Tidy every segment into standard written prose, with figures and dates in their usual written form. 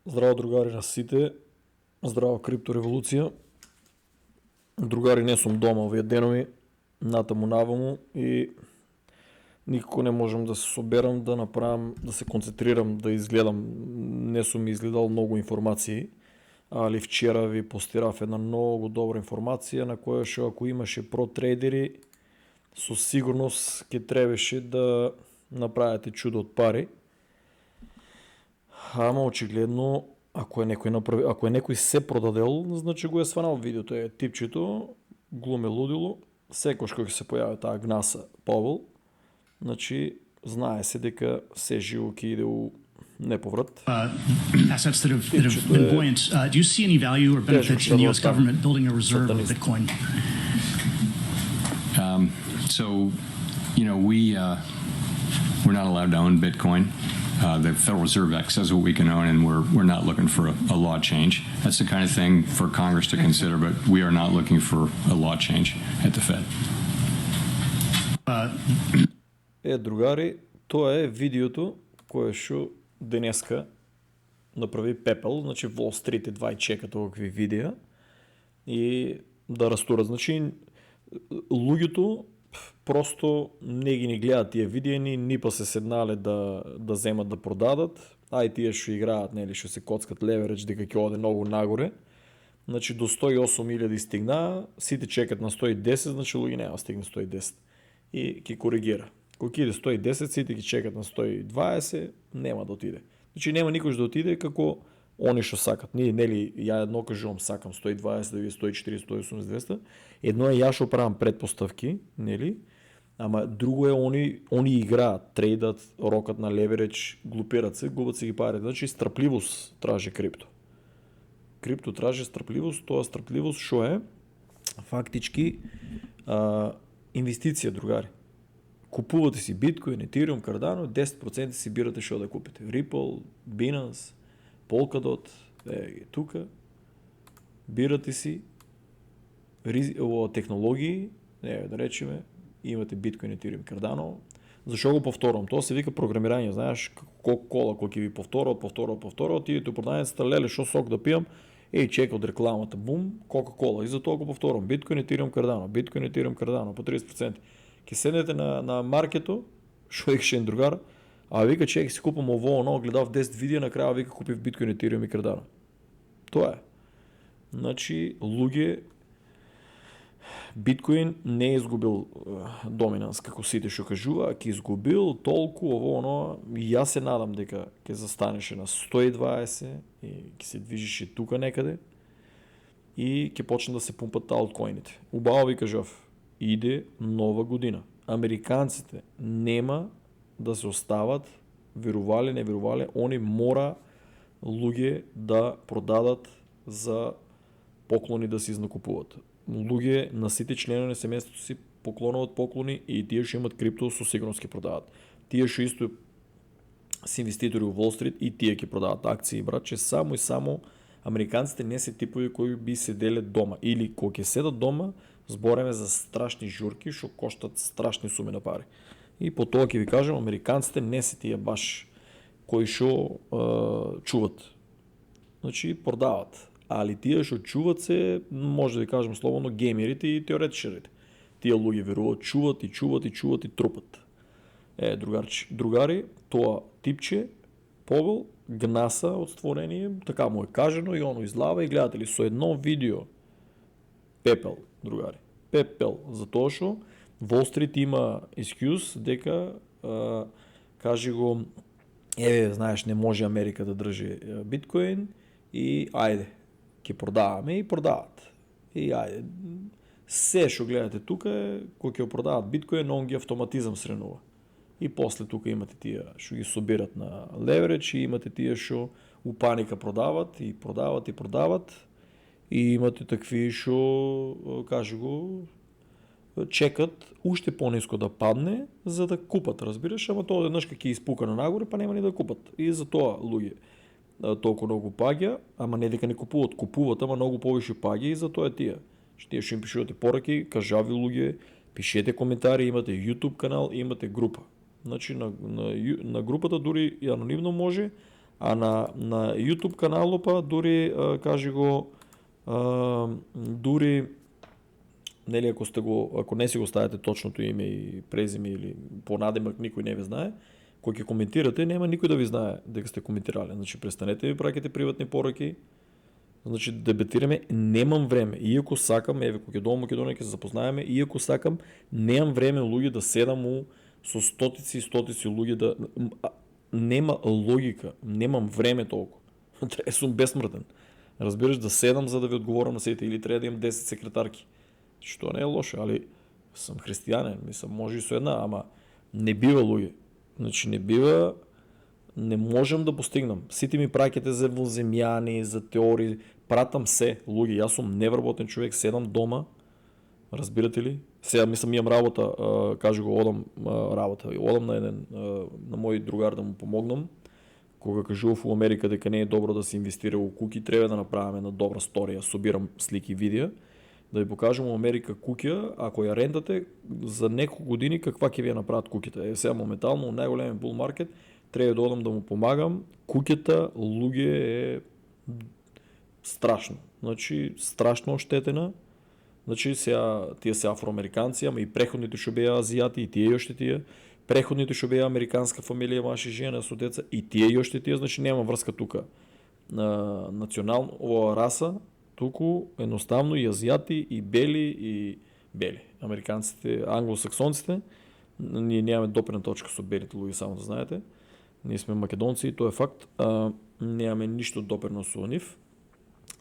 Здраво, другари на сите, здраво криптореволуција. Другари, не сум дома овие денови, натаму наваму и никако не можам да се соберам, да направам, да се концентрирам, да изгледам. Не сум изгледал многу информации, али вчера ви постирав една многу добра информација на која што ако имаше протрейдери, со сигурност ќе требаше да направите чудо од пари. Ама очигледно, ако е некој се продадел, значи го е сванал видеото, е типчето, глуме лудило, секош кога ќе се појави таа гнаса Повел, значи знае се дека се живо ќе иде у неповрат. Assets that have been buoyant. Do you see any value or benefits in the U.S. government building a reserve of Bitcoin? So, we're not allowed to own Bitcoin. The Federal Reserve Act says what we can own, and we're not looking for a law change. That's the kind of thing for Congress to consider, but we are not looking for a law change at the Fed. Другари, тоа е видеото кое што денеска направи Пепел, значи Wall Street едва и чекат овакви видеа и да растурат. Значи, луѓето просто не ги гледаат тие видеа, ни па се седнале да земат да продадат, тие што играат, нели, што се коцкат леверидж дека ќе оде многу нагоре. Значи до 108.000 стигна, сите чекат на 110, значи луѓе нема стигне 110 и ќе коригира. Кога ќе иде 110, сите ќе чекат на 120, нема да отиде. Значи нема никош да отиде како они што сакат. Нели, ја едно кажувам сакам 120, да биде 140, 180, 200. Едно е ја што правам предпоставки, нели? Ама друго е они играат, трейдат, рокат на леверидж, глупират се, губат се ги пари. Значи страпливост тражи крипто. Крипто тражи страпливост, тоа страпливост што е фактички инвестиција, другари. Купувате си биткоин, Ethereum, Cardano, 10% си бирате што да купите. Ripple, Binance, Polkadot, тука. Бирате си технологии, да речеме, имате биткоин, Ethereum, Cardano. Зашо го повторувам? Тоа се вика програмирање, знаеш, Кока-кола, кој ќе ви повторува, отидете у продавницата, леле, шо сок да пијам, чека од рекламата, бум, Кока-кола, и за тоа го повторувам. Биткоин, Ethereum, Cardano, биткоин, Ethereum, Cardano, по 30%. Ке седнете на маркето, шо викаше един другар, вика, че си купам оно, гледав 10 видеа, накрая вика купив биткоин, Ethereum и Cardano. Тоа е. Значи, луѓе, биткоин не е изгубил доминанс, како сите што кажува, ќе изгубил толку, оно, и јас се надам дека ќе застанеше на 120 и ќе се движише тука некаде и ќе почне да се пумпат алткоините. Убаво ви кажав, иде нова година. Американците нема да се остават, верувале, не верувале, они мора луѓе да продадат за поклони да се изнакупуват. Луѓе на сите членови на семејството си поклонуват поклони и тие што имат крипто со сигурност ќе продават. Тие што исто се инвеститори у Wall Street и тие ќе продават акции, братче, само и само американците не се типови кои би седеле дома или кога ќе седат дома, збореме за страшни журки што коштат страшни суми на пари. И по тоа ќе ви кажам, американците не се тие баш кои што чуват. Значи продават. Али тие што чуват се, може да ви кажем слободно, геймерите и теоретичарите. Тие луѓе веруваат, чуват и трупат. Другари, тоа типче, Повел, гнаса од створение, така му е кажено и оно излава и гледате ли со едно видео Пепел, другари. Пепел, затоа што Wall Street има excuse дека кажи го, знаеш, не може Америка да држи биткоин и ајде, ќе продаваме и продават. И ајде, се што гледате тука е, кој ќе продават биткоин, он ги автоматизам сренува. И после тука имате тие што ги собират на леверидж и имате тие што у паника продават. И имате такви што, кажи го, чекат уште пониско да падне за да купат, разбираш, ама тоа еднаш ќе испука на нагоре, па нема ни да купат. И за тоа луѓе толку многу паѓа, ама не дека не купуват, ама многу повише паѓа и за тоа е тие. Тие што им пишувате пораки, кажави луѓе, пишете коментари, имате YouTube канал, имате група. Значи на групата дури и анонимно може, А на YouTube каналот па дури кажи го дури нели ако не си го ставате точното име и презиме или понадимак никој не ви знае, кој ќе коментирате, нема никој да ви знае дека сте коментирале. Значи престанете да ви праќате приватни пораки. Значи дебатираме, немам време. Иако сакам, еве кога ќе дојдам во Македонија ќе се запознаеме, иако сакам, немам време луѓе да седам со стотици и стотици луѓе да нема логика, немам време толку. Сум безсмртен. Разбираш, да седам за да ви одговорам на сите или треба да имам 10 секретарки. Што не е лошо, али сум христијанин, мислам, може и со една, ама не бива луѓе. Значи не бива, не можам да постигнам. Сите ми праќате за воземјани, за теории, пратам се, луѓе, јас сум невработен човек, седам дома, разбирате ли? Сега мислам имам работа, кажу го, одам на мој другар да му помогнам. Кога кажував у Америка дека не е добро да се инвестира у куки, треба да направиме една добра сторија, собирам слики и видеа, да ви покажам у Америка куќа, ако ја рентате за неколку години каква ќе ви ја направат куќите. Сега моментално у најголемиот бул маркет треба да одам да му помагам. Куќата луѓе е страшно. Значи страшно оштетена. Значи сега тие се афроамериканци, ама и преходните што беа азијати, и тие јоште тие. Преходните што беа американска фамилија, маж и жена со деца, и тие јоште тие, значи нема врска тука на национално ова раса, туку едноставно и азијати, и бели, американците, англосаксонците. Ние немаме допирна точка со белите луѓе, само да знаете. Ние сме македонци и тоа е факт. Немаме ништо допирно со нив.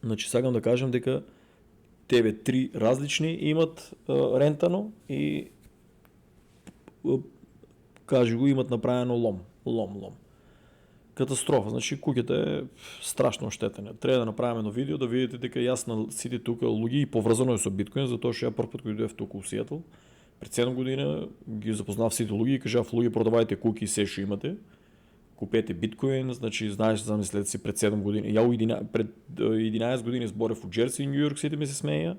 Значи сакам да кажам дека тебе три различни имат рентано и кажи го имат направено лом. Катастрофа, значи куќата е страшно оштетена. Треба да направиме едно видео да видите дека јас на сите тука луѓе и поврзано е со биткоин, затоа што ја прв пат кога дојдов тука у Сиетл, пред 7 година ги запознав сите луѓе и кажав луѓе продавајте куки и се што имате. Купете биткоин, значи знаеш, замислете си пред 7 години. Ја пред 11 години зборев у Джерси и Нью Йорк, сите ми се смеја.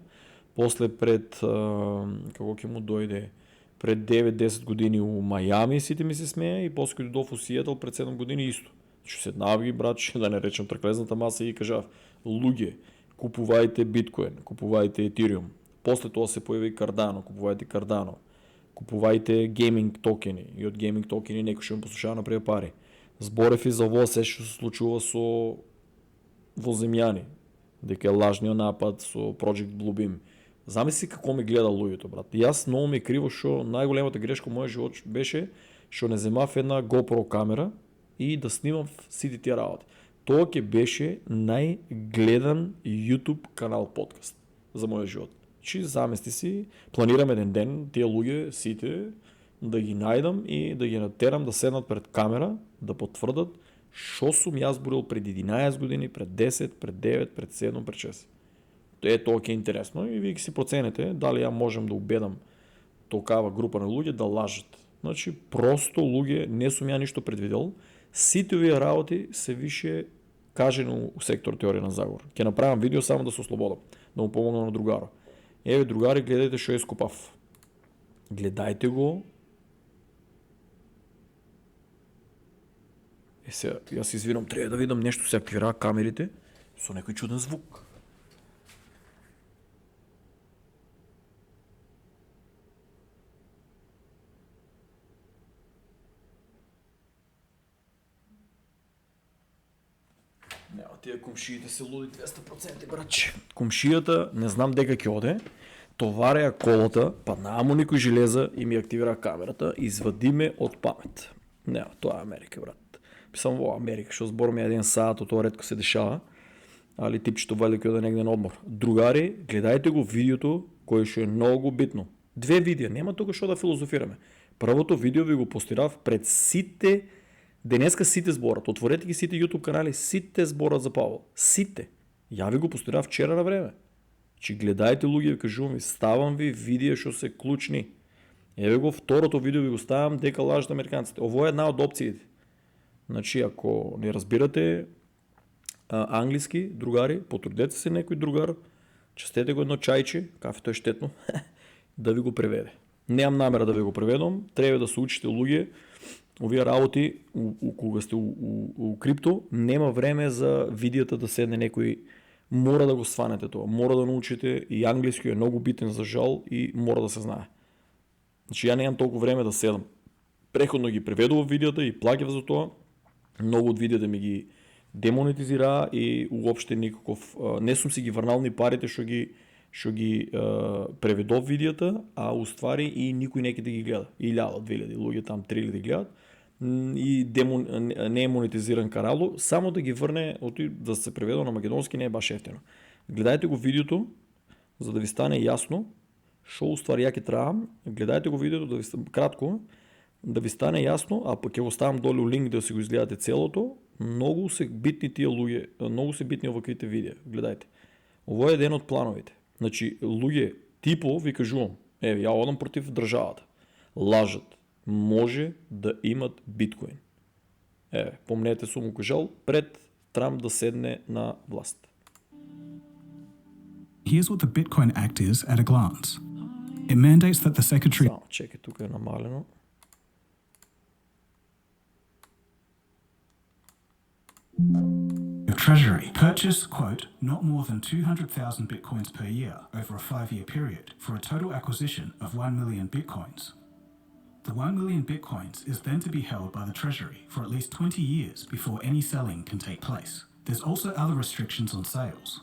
После пред како ќе му дојде пред 9-10 години у Мајами сите ми се смеја и после кога дојдов у Сиетл пред 7 години исто. Значи седнав ги брат, да не речем трклезната маса и кажав луѓе, купувајте биткоин, купувајте етериум. После тоа се појави Кардано, купувајте Кардано. Купувајте гейминг токени и од гейминг токени некој што ме послушава на прија пари. Зборев и за ово се што се случува со воземјани, дека е лажниот напад со Project Bluebeam. Замисли како ме гледа луѓето, брат. Јас многу ми е криво што најголемата грешка во мојот живот беше што не земав една GoPro камера и да снимам сите тие работи. Тоа ќе беше најгледан YouTube канал подкаст за мојот живот. Чи замисли си, планирам еден ден тие луѓе сите да ги најдам и да ги натерам да седнат пред камера, да потврдат што сум јас борил пред 11 години, пред 10, пред 9, пред 7, пред 6. Тоа ќе е интересно и вие ќе си проценете дали ја можам да убедам толкава група на луѓе да лажат. Значи, просто луѓе, не сум ја ништо предвидел, сите овие работи се више кажени у сектор теорија на заговор. Ќе направам видео само да се ослободам, да му помогнам на другаро. Еве, другари, гледајте што е скопав. Гледајте го. Сега, јас извинам, треба да видам нешто се активира камерите со некој чуден звук. Тие комшиите се луди 200%, браче. Комшијата, не знам дека ќе оде, товареа колата, па намо никој железа и ми активира камерата, извадиме од памет. Не, тоа е Америка, брат. Писам во Америка, што збораме 1 сат, тоа ретко се дешава, али типчето вали кој да негде на одмор. Другари, гледајте го видеото кој што е многу битно. 2 видеа, нема тука што да филозофираме. Првото видео ви го постирав пред сите. Денеска сите зборат, отворете ги сите YouTube канали, сите зборат за Павол. Сите. Ја ви го постирав вчера на време. Чи гледајте луѓе, кажувам ви, ставам ви видеа што се клучни. Еве го второто видео ви го ставам дека лажат американците. Ово е една од опциите. Значи, ако не разбирате англиски, другари, потрудете се некој другар, частете го едно чајче, кафето е штетно, да ви го преведе. Немам намера да ви го преведам, треба да се учите луѓе, Овие работи, кога сте у крипто, нема време за видеята да седне некој, мора да го сванете тоа, мора да научите и англиски е многу битен за жал и мора да се знае. Значи ја немам толку време да седам. Преходно ги преведував видеата и плаќав за тоа. Многу од видеата ми ги демонетизираа и уопште никаков не сум си ги врнал ни парите што ги преведов видеата, а уствари и никој не ќе да ги гледа. 1000, 2000 луѓе там 3000 гледат и не е монетизиран каналот, само да ги врне да се преведува на македонски не е баш ефтино. Гледајте го видеото за да ви стане јасно што уствари ја ќе требам. Гледајте го видеото да ви кратко да ви стане јасно, а пак ќе го ставам долу линк да си го изгледате целото. Многу се битни тие луѓе, многу се битни оваквите видеа. Гледајте. Ово е еден од плановите. Значи, луѓе, типо, ви кажувам, ја одам против државата. Лажат. Може да имат биткоин. Помнете сум му кажал, пред Трамп да седне на власт. Here's what the Bitcoin Act is at a glance. It mandates that the Secretary Само, чекай, тук е намалено. of Treasury purchase, quote, not more than 200,000 Bitcoins per year over a 5-year period for a total acquisition of 1 million Bitcoins. The 1 million Bitcoins is then to be held by the Treasury for at least 20 years before any selling can take place. There's also other restrictions on sales.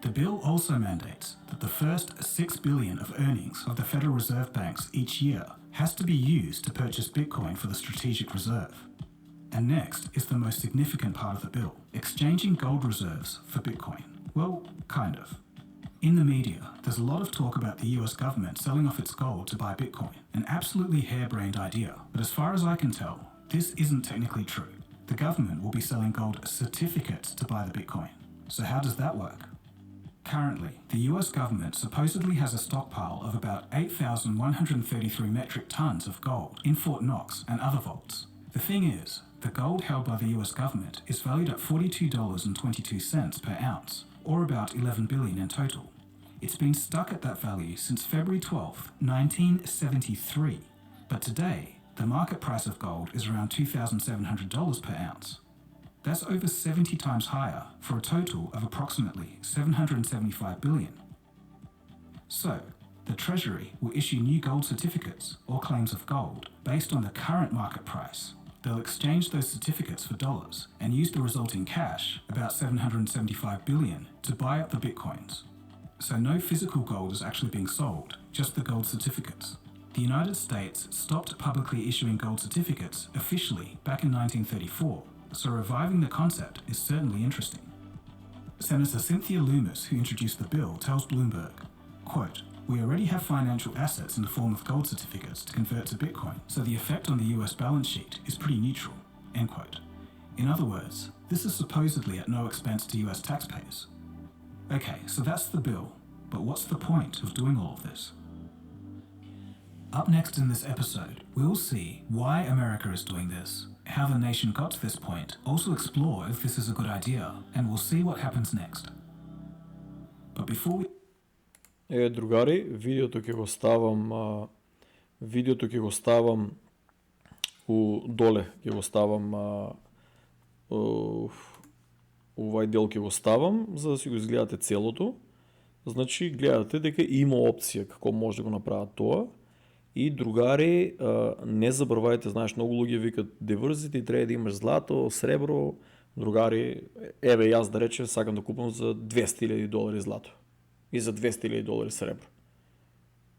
The bill also mandates that the first $6 billion of earnings of the Federal Reserve banks each year has to be used to purchase Bitcoin for the strategic reserve. And next is the most significant part of the bill, exchanging gold reserves for Bitcoin. Well, kind of. In the media, there's a lot of talk about the US government selling off its gold to buy Bitcoin, an absolutely harebrained idea. But as far as I can tell, this isn't technically true. The government will be selling gold certificates to buy the Bitcoin. So how does that work? Currently, the US government supposedly has a stockpile of about 8,133 metric tons of gold in Fort Knox and other vaults. The thing is, the gold held by the US government is valued at $42.22 per ounce, or about $11 billion in total. It's been stuck at that value since February 12, 1973, but today, the market price of gold is around $2,700 per ounce. That's over 70 times higher for a total of approximately $775 billion. So, the Treasury will issue new gold certificates or claims of gold based on the current market price. They'll exchange those certificates for dollars and use the resulting cash, about $775 billion, to buy up the Bitcoins. So no physical gold is actually being sold, just the gold certificates. The United States stopped publicly issuing gold certificates officially back in 1934, so reviving the concept is certainly interesting. Senator Cynthia Lummis, who introduced the bill, tells Bloomberg, quote, "We already have financial assets in the form of gold certificates to convert to Bitcoin, so the effect on the US balance sheet is pretty neutral," end quote. In other words, this is supposedly at no expense to US taxpayers. Okay, so that's the bill, but what's the point of doing all of this? Up next in this episode, we'll see why America is doing this, how the nation got to this point, also explore if this is a good idea, and we'll see what happens next. But before we... Другари, видеото ќе го ставам доле, ќе го ставам овај дел ќе го ставам за да си го изгледате целото. Значи гледате дека има опција како може да го направат тоа. И другари, не забравајте, знаеш, многу луѓе викат diversity, треба да имаш злато, сребро. Другари, еве јас да речем сакам да купам за $200,000 злато и за $200,000 сребро.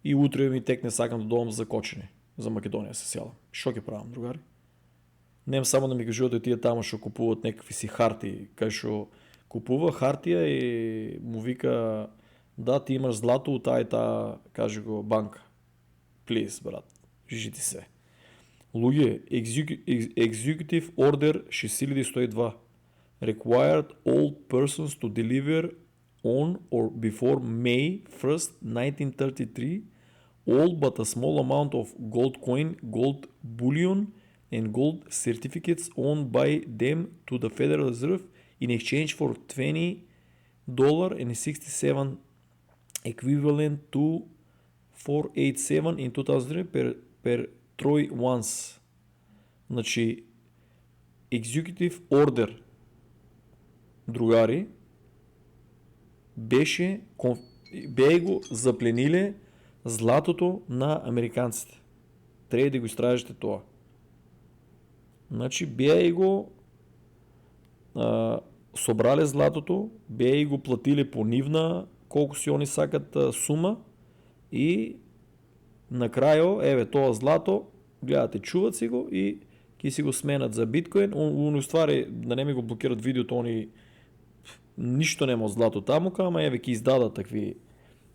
И утре ми текне сакам да доам за кочени, за Македонија се села. Шо ќе правам, другари? Нем само да ми кажувате тие тамо што купуваат некакви си хартии, кај што купува хартија и му вика да ти имаш злато у таа и таа, каже го, банка. Please, брат, жити се. Луѓе, Executive Order 6102 required all persons to deliver on or before May 1st, 1933 all but a small amount of gold coin, gold bullion and gold certificates owned by them to the Federal Reserve in exchange for $20.67 equivalent to 487 in 2003 per troy once. Значи, Executive Order, другари, бе го заплениле златото на американците. Трябва да го изтражите това. Значи, бе го собрали златото, бе го платили по нивна, колко си они сакат сума и накрая, това злато, гледате, чуват си го и ки си го сменят за биткоин. У ствари, да не ми го блокират видеото, они нищо нема злато таму, ама ки издадат такви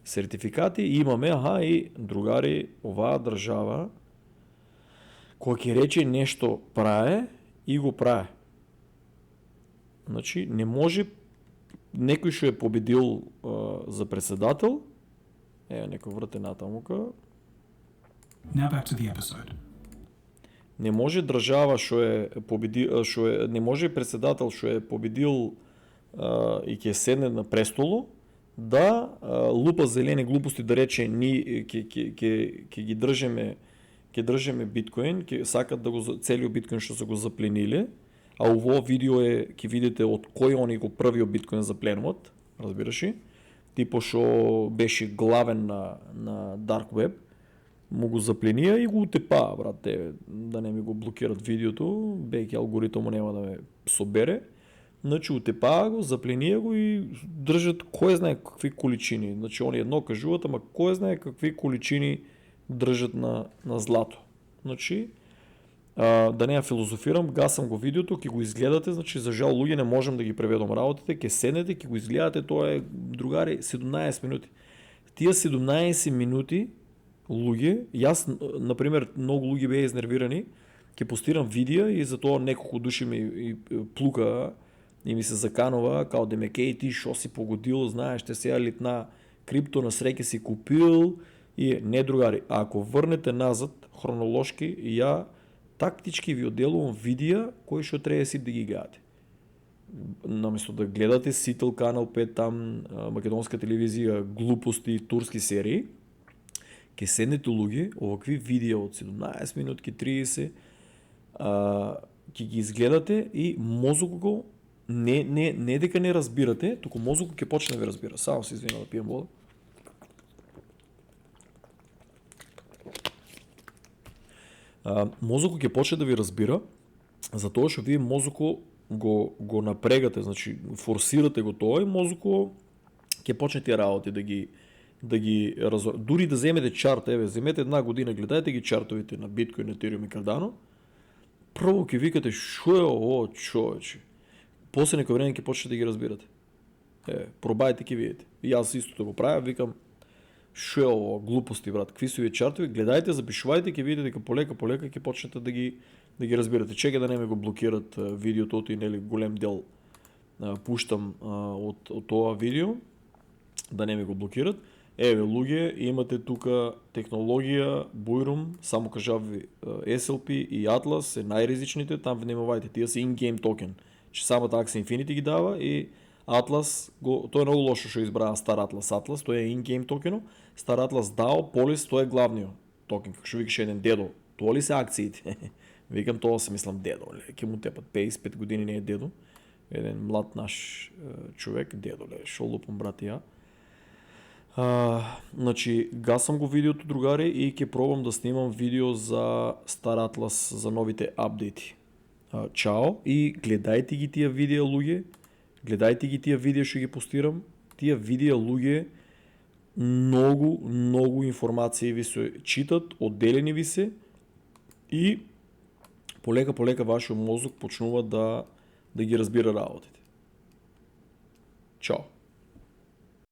сертификати и имаме, и другари, оваа држава, која ќе рече нешто праe и го праe. Значи, не може некој што е победил за председател, некој врте натамука. Now back to the episode. Не може држава што е победил, не може председател што е победил и ќе седне на престоло да лупа зелени глупости, да рече ќе ги држиме биткоин, ќе сакат да го целиот биткоин што се го заплениле, а ово видео ќе видите од кој они го првиот биткоин запленуват, разбираш ли? Типо што беше главен на Dark Web, му го запленија и го утепаа, брате, да не ми го блокират видеото, бејќи алгоритмот нема да ме собере. Значи утепаа го, запленија го и држат кој знае какви количини. Значи они едно кажуваат, ама кој знае какви количини држат на злато. Значи, да не ја филозофирам, гасам го видеото, ќе го изгледате, значи за жал луѓе не можам да ги преведам работите, ќе седнете, ќе го изгледате, тоа е, другари, 17 минути. Тие 17 минути луѓе, јас, например, многу луѓе беа изнервирани, ќе постирам видео и затоа неколку души ми плука и ми се заканува, као демеке ти шо си погодил, знаеш, те сега литна крипто на среќа си купил и не, другари, ако врнете назад хронолошки, ја тактички ви одделувам видеа кои што треба си да ги гледате. Наместо да гледате Сител канал 5 там, македонска телевизија, глупости, турски серии, ќе седнете луѓе, овакви видеа од 17 минутки, 30, ќе ги изгледате и мозокот го не дека не разбирате, туку мозокот ќе почне да ви разбира. Само се извинувам да пием вода. Мозокот ќе почне да ви разбира, затоа што вие мозокот го напрегате, значи форсирате го тоа и мозокот ќе почне тие работи да ги дури да земете чарт, земете една година, гледајте ги чартовите на Биткоин, Етериум и Cardano, прво ќе викате шо е ово, човече. После некој време ќе почнете да ги разбирате. Пробајте, ќе видите. И јас истото го правя, викам шо е ово, глупости, брат, какви се овие чартови, гледајте, запишувајте, ќе видите дека полека ќе почнете да ги разбирате. Чека да не ме го блокират видеото и нели голем дел пуштам од тоа видео, да не ме го блокират. Луѓе, имате тука технологија, Buirum, само кажави SLP и Atlas се најризичните, там внимавајте, тие се in-game токен, че самата Axie Infinity ги дава и Atlas, тоа е многу лошо што избраа Star Atlas, тоа е in-game токено, Star Atlas DAO, Polis, тоа е главниот токен, како што викаш еден дедо, тоа ли се акциите? Викам, тоа се мислам дедо, ќе му тепат 55 години, не е дедо, еден млад наш човек, дедо, шо лупам, брат, ја. Значи, гасам го видеото, другари, и ќе пробам да снимам видео за Star Atlas, за новите апдейти. Чао и гледајте ги тие видеа, луѓе, гледајте ги тие видеа што ги постирам, тие видеа, луѓе, многу информации ви се читат, одделени ви се и полека вашиот мозок почнува да ги разбира работите. Чао.